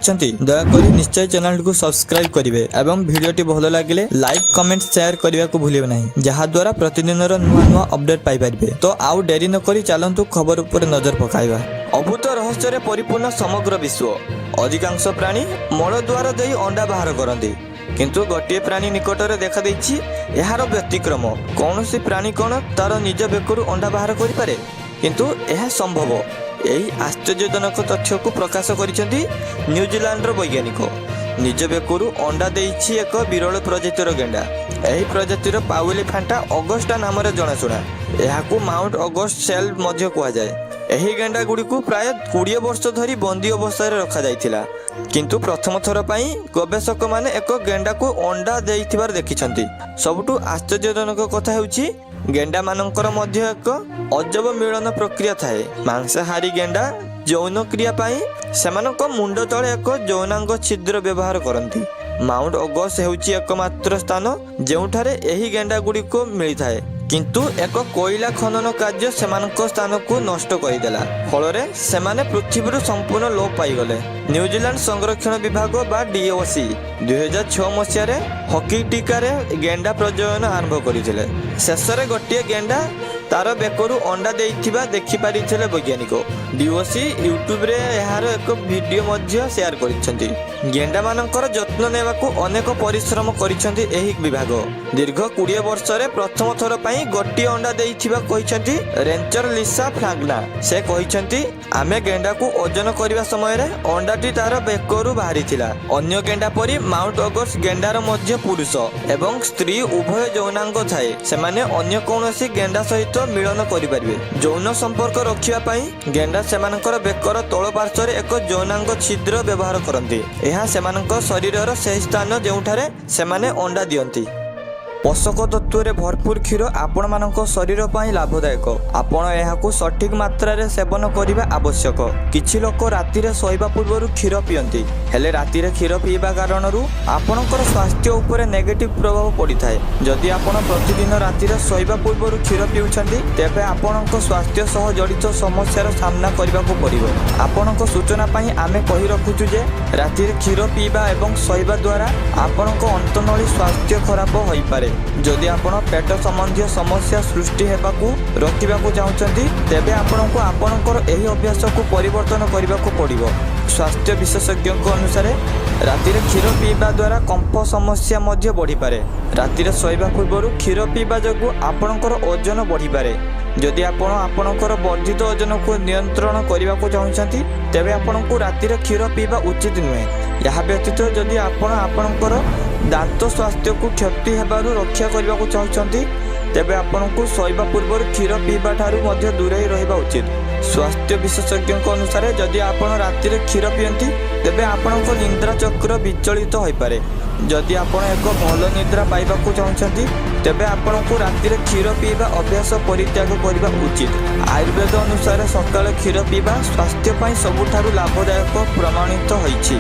दयाकोरी निश्चय चैनल को सब्सक्राइब करेंगे एवं वीडियोटी भल लगे लाइक कमेंट शेयर करने को भूलिए नहीं जहाँ द्वारा प्रतिदिन नुआ नुआ अपडेट पाइपर। तो आउ डेरी नक चलतु खबर उपर नजर पकाइबा। अभूत रहस्य परिपूर्ण समग्र विश्व। अधिकांश प्राणी मल द्वार दे अंडा बाहर करती किंतु गोटे प्राणी निकटरे देखा देछि यार व्यतिक्रम। कौन सी प्राणी कौन तार निज बेकरू अंडा बाहर करें किंतु यह संभव। यही आश्चर्यजनक तथ्य को प्रकाश करिसेंती न्यूजीलैंड वैज्ञानिक। निज बेकरू अंडा देइछि एक विरल प्रजातिर गेंडा। यही प्रजातिर पाउली फांटा अगस्टा नाम जनाशुना। यहाकू माउंट अगस्ट सेल मध्य कहा जाए। यही गेंडा गुड़ी को प्राय 20 वर्ष धरी बंदी अवस्था रखा जाइथिला किंतु प्रथम थर पई गवेषक माने एक गेंडा को अंडा देइथिबार देखिछंती। सबटु आश्चर्यजनक कथा हेउछि गेंडा मानकर मध्य एक अजब मिलन प्रक्रिया थाए। मांसाहारी गेंडा यौन क्रिया पाई सेमानक मुंड तले एक यौनांग छिद्र व्यवहार करती। माउंट अगस्ट हेउछि एकमात्र स्थान जेउठारे एही गेंडा गुडी को मिलिथाए किंतु एक कोयला खनन कार्य सेमानक स्थान को नष्ट करदेला। फल सेमाने पृथ्वी संपूर्ण लोप पाईगले। न्यूजीलैंड संरक्षण विभाग बा डीओसी 2006 मसीह हकी टीकार गेंडा प्रजनन आरंभ करथिले। शेषरे गोटे गेंडा तार बेकरू अंडा देइथिबा देखि पारिथिले वैज्ञानिक। डीओसी यूट्यूब रे यार एक वीडियो मध्य शेयर करिसेंती। गेंडा मानकर जत्न नेबाकू अनेक परिश्रम करिसेंती एही विभाग। दीर्घ 20 वर्ष रे प्रथम थर पई गोटी अंडा देइथिबा कहिसेंती रेंचर लिसा फ्राग्ना। से कहिसेंती आमे गेंडा को ओजन करबा समय रे अंडाटी तार बेकरू बाहरी थिला। अन्य गेंडा परी माउंट अगस्ट गेंडार मध्य पुरुष एवं स्त्री उभय यौनांग थाए। सेमाने अन्य कौनसी गेंडा सहित मिलन करिपारिबे। यौन संपर्क रखिबा पई गेंडा सेमानकर बेकर तळ पार्श्व एक यौनांग छिद्र व्यवहार करती। यह सेमानक शरीरर सही स्थान जेउठारे सेमाने अंडा दियंती। पोषक तत्व रे भरपूर क्षीर आपण मानक शरीर पाई लाभदायक। आपण एहाकू सठिक मात्रा रे सेवन करिबा आवश्यक। किछि लोक राति रे सोइबा पूर्व क्षीर पियंती हेले राति रे क्षीर पीबा कारणरू आपणकर स्वास्थ्य उपरे नेगेटिव प्रभाव पड़ी थाए। जदि आपण प्रतिदिन राति रे सोइबा पूर्व क्षीर पिउछंती तेबे आपणक स्वास्थ्य सह जड़ित समस्यार सामना करबाकू पड़िबो। आपणक सूचना पाई आमे कहि रखुछु जे राति रे क्षीर पीबा एवं सोइबा द्वारा आपणक अंतनली स्वास्थ्य खराब होई पारे। जदि आपण पेट संबंधी समस्या सृष्टि हेबाकू रोकिबाकू चाहुचंती तेबे आपणको आपणकर एही अभ्यास को परिवर्तन करबाकू पड़िबो। स्वास्थ्य विशेषज्ञ अनुसार राति रे क्षीर पीबा द्वारा कंफ समस्या मध्य बढ़ी पारे। राति रे सोइबा पूर्व क्षीर पीबा जगु आपणकर ओजन बढ़ी पारे। जदि आपण आपणकर वर्धित ओजन को नियंत्रण करबाकू चाहुचंती तेबे आपणको राति रे क्षीर पीबा उचित नुहे। यह व्यतीत जदि आपण आपणकर दांत स्वास्थ्य को क्षति हेबारु रक्षा करबाकू चाहुचंती तेबे आपणको सोइबा पूर्व क्षीर पीबा ठारू मध्य दूरे रहिबा उचित। स्वास्थ्य विशेषज्ञ अनुसार जदि आपण राति रे क्षीर पियंती तेबे आपणको निद्रा चक्र विचलित होई पारे। जदि आपण एक भल निद्रा पाइबाकू चाहुचंती तेबे आपणको राति रे क्षीर पीबा अभ्यास परित्याग करबा उचित। आयुर्वेद अनुसार सकाळे क्षीर पीबा स्वास्थ्य पई सबुठारू लाभदायक प्रमाणित होईछि।